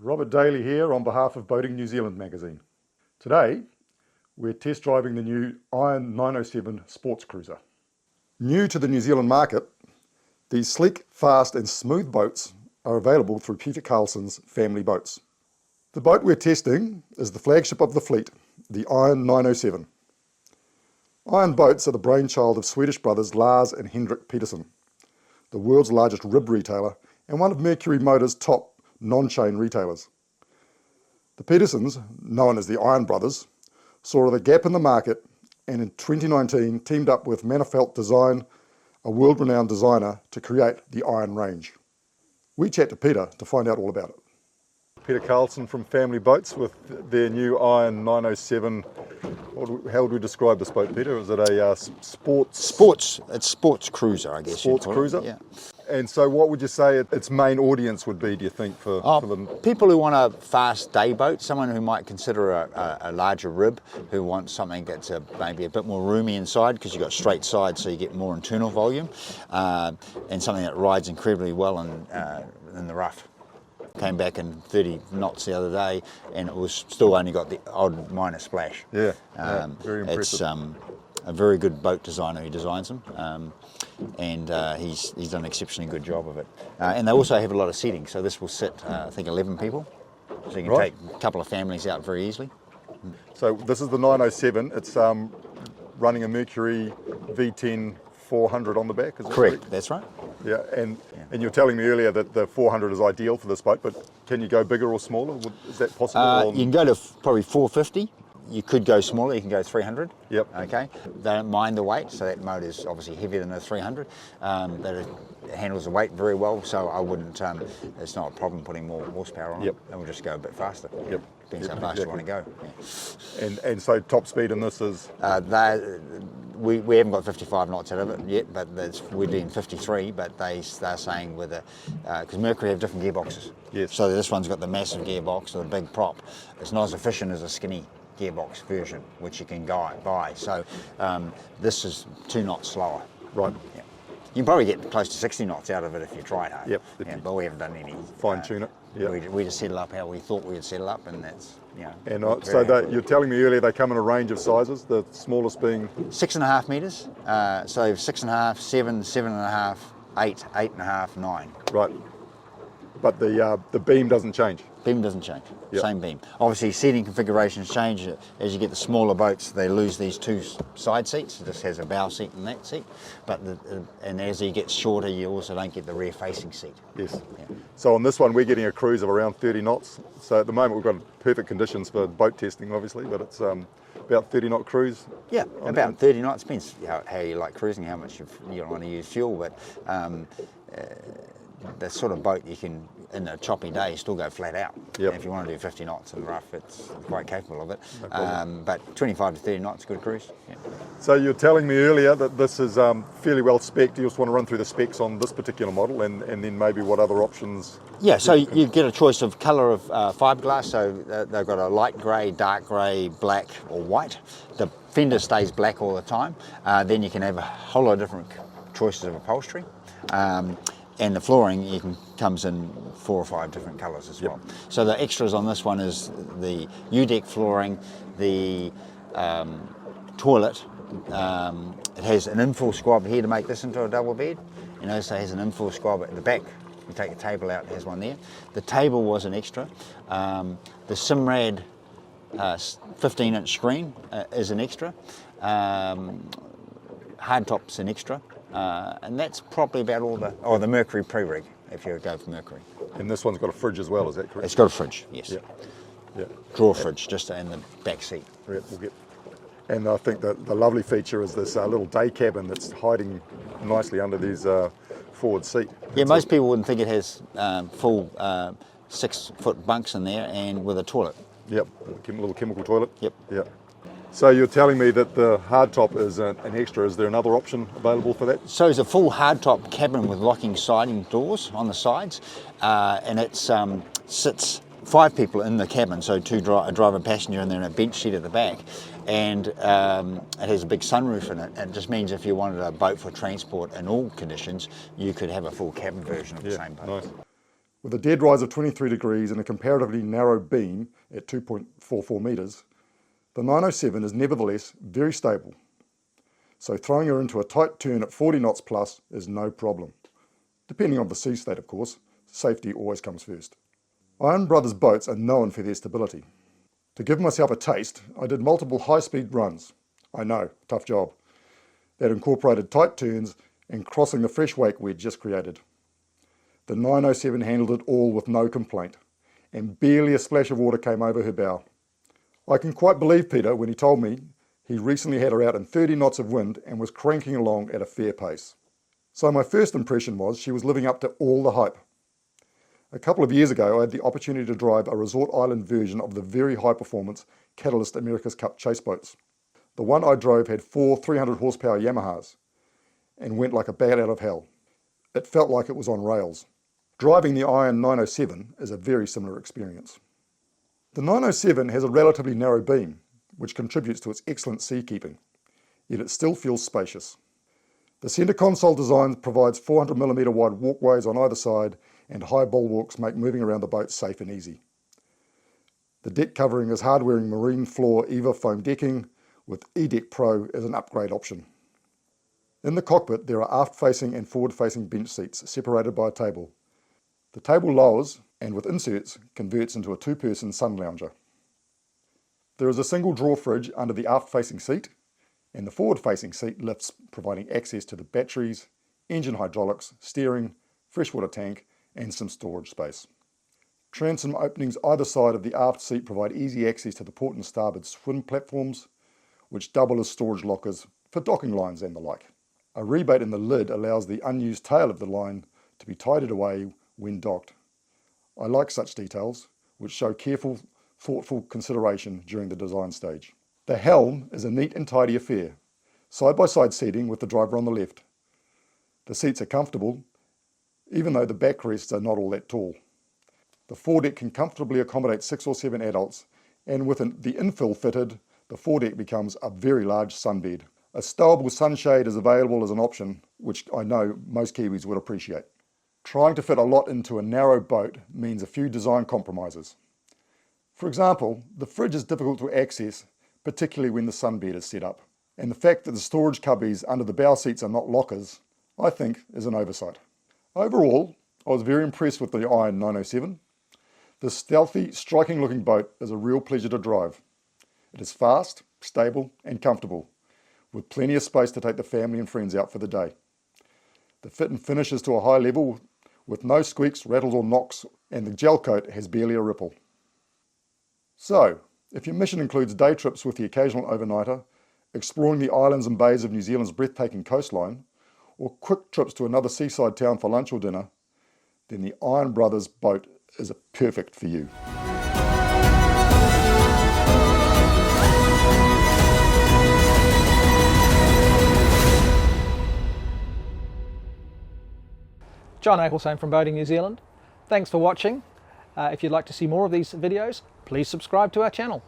Robert Daly here on behalf of Boating New Zealand magazine. Today, we're test driving the new Iron 907 sports cruiser. New to the New Zealand market, these sleek, fast and smooth boats are available through Peter Carlson's family boats. The boat we're testing is the flagship of the fleet, the Iron 907. Iron boats are the brainchild of Swedish brothers Lars and Henrik Peterson, the world's largest rib retailer and one of Mercury Motors' top non-chain retailers. The Petersons, known as the Iron Brothers, saw the gap in the market and in 2019 teamed up with Manifelt Design, a world-renowned designer, to create the Iron range. We chat to Peter to find out all about it. Peter Carlson from Family Boats with their new Iron 907. How would we describe this boat, Peter? Is it a sports? It's sports cruiser, I guess. Sports cruiser? Yeah. And so what would you say its main audience would be, do you think, for them? People who want a fast day boat, someone who might consider a larger rib, who wants something that's maybe a bit more roomy inside because you've got straight sides so you get more internal volume, and something that rides incredibly well in the rough. Came back in 30 knots the other day and it was still only got the odd minor splash. Yeah, very impressive. It's a very good boat designer who designs them, and he's done an exceptionally good job of it. And they also have a lot of seating, so this will sit, I think, 11 people, so you can take a couple of families out very easily. So this is the 907, it's running a Mercury V10 400 on the back, is that correct? That's right. Yeah, and you were telling me earlier that the 400 is ideal for this boat, but can you go bigger or smaller? Is that possible? You can go to probably 450. You could go smaller, you can go 300. Yep. Okay. They don't mind the weight, so that motor is obviously heavier than a 300. That it handles the weight very well, so I wouldn't, it's not a problem putting more horsepower on it. And we'll just go a bit faster. Yep. Depends how fast you want to go. Yeah. And so top speed in this is? We haven't got 55 knots out of it yet, but we're doing 53, but they're saying with because Mercury have different gearboxes. Yes. So this one's got the massive gearbox or the big prop. It's not as efficient as a skinny gearbox version, which you can buy. So this is 2 knots slower. Right. Yeah. You can probably get close to 60 knots out of it if you tried hard. Yep. Yeah, but we haven't done any. Fine tune it. Yep. We just settle up how we thought we'd settle up, and that's, And so you're telling me earlier they come in a range of sizes, the smallest being? 6.5 metres, so 6.5, 7, 7.5, 8, 8.5, 9. Right. But the beam doesn't change? Beam doesn't change, Yep. Same beam. Obviously seating configurations change. As you get the smaller boats, they lose these 2 side seats. It just has a bow seat and that seat. But and as he gets shorter, you also don't get the rear facing seat. Yes. Yeah. So on this one, we're getting a cruise of around 30 knots. So at the moment, we've got perfect conditions for boat testing, obviously, but it's about 30 knot cruise. Yeah, about 30 knots. Depends how you like cruising, how much you don't want to use fuel, but the sort of boat you can, in a choppy day, still go flat out. Yep. If you want to do 50 knots in the rough, it's quite capable of it. No but 25 to 30 knots, good cruise. Yeah. So you're telling me earlier that this is fairly well spec'd. You just want to run through the specs on this particular model and then maybe what other options? Yeah, so you get a choice of colour of fiberglass. So they've got a light grey, dark grey, black or white. The fender stays black all the time. Then you can have a whole lot of different choices of upholstery. And the flooring comes in 4 or 5 different colours as well. So the extras on this one is the U-deck flooring, the toilet. It has an infill squab here to make this into a double bed. So it has an infill squab at the back. You take the table out, it has one there. The table was an extra. The Simrad 15-inch screen is an extra. Hardtop's an extra. And that's probably about all the Mercury pre-rig, if you go for Mercury. And this one's got a fridge as well, is that correct? It's got a fridge, yes. Yeah. Drawer fridge, just in the back seat. Yeah, and I think that the lovely feature is this little day cabin that's hiding nicely under these forward seat. Yeah, most people wouldn't think it has full 6-foot bunks in there and with a toilet. Yep, a little chemical toilet. Yep. Yeah. So you're telling me that the hardtop is an extra. Is there another option available for that? So it's a full hardtop cabin with locking sliding doors on the sides, and it sits 5 people in the cabin, so 2 a driver, passenger, and then a bench seat at the back. And it has a big sunroof in it. And it just means if you wanted a boat for transport in all conditions, you could have a full cabin version of the same boat. Nice. With a dead rise of 23 degrees and a comparatively narrow beam at 2.44 metres, the 907 is nevertheless very stable, so throwing her into a tight turn at 40 knots plus is no problem. Depending on the sea state, of course, safety always comes first. Iron Brothers boats are known for their stability. To give myself a taste, I did multiple high-speed runs. I know, tough job. That incorporated tight turns and crossing the fresh wake we'd just created. The 907 handled it all with no complaint, and barely a splash of water came over her bow. I can quite believe Peter when he told me he recently had her out in 30 knots of wind and was cranking along at a fair pace. So my first impression was she was living up to all the hype. A couple of years ago I had the opportunity to drive a resort island version of the very high-performance Catalyst America's Cup chase boats. The one I drove had 4 300 horsepower Yamahas and went like a bat out of hell. It felt like it was on rails. Driving the Iron 907 is a very similar experience. The 907 has a relatively narrow beam, which contributes to its excellent sea keeping, yet it still feels spacious. The centre console design provides 400mm wide walkways on either side, and high bulwarks make moving around the boat safe and easy. The deck covering is hard-wearing marine floor EVA foam decking, with E-Deck Pro as an upgrade option. In the cockpit there are aft-facing and forward-facing bench seats separated by a table. The table lowers and with inserts converts into a 2-person sun lounger. There is a single drawer fridge under the aft-facing seat, and the forward-facing seat lifts, providing access to the batteries, engine hydraulics, steering, freshwater tank and some storage space. Transom openings either side of the aft seat provide easy access to the port and starboard swim platforms, which double as storage lockers for docking lines and the like. A rebate in the lid allows the unused tail of the line to be tidied away when docked. I like such details, which show careful, thoughtful consideration during the design stage. The helm is a neat and tidy affair, side-by-side seating with the driver on the left. The seats are comfortable, even though the backrests are not all that tall. The foredeck can comfortably accommodate 6 or 7 adults, and with the infill fitted, the foredeck becomes a very large sunbed. A stowable sunshade is available as an option, which I know most Kiwis would appreciate. Trying to fit a lot into a narrow boat means a few design compromises. For example, the fridge is difficult to access, particularly when the sunbed is set up. And the fact that the storage cubbies under the bow seats are not lockers, I think, is an oversight. Overall, I was very impressed with the Iron 907. This stealthy, striking-looking boat is a real pleasure to drive. It is fast, stable and comfortable, with plenty of space to take the family and friends out for the day. The fit and finish is to a high level, with no squeaks, rattles or knocks, and the gel coat has barely a ripple. So, if your mission includes day trips with the occasional overnighter, exploring the islands and bays of New Zealand's breathtaking coastline, or quick trips to another seaside town for lunch or dinner, then the Iron Brothers boat is perfect for you. John Ecclestone from Boating New Zealand. Thanks for watching. If you'd like to see more of these videos, please subscribe to our channel.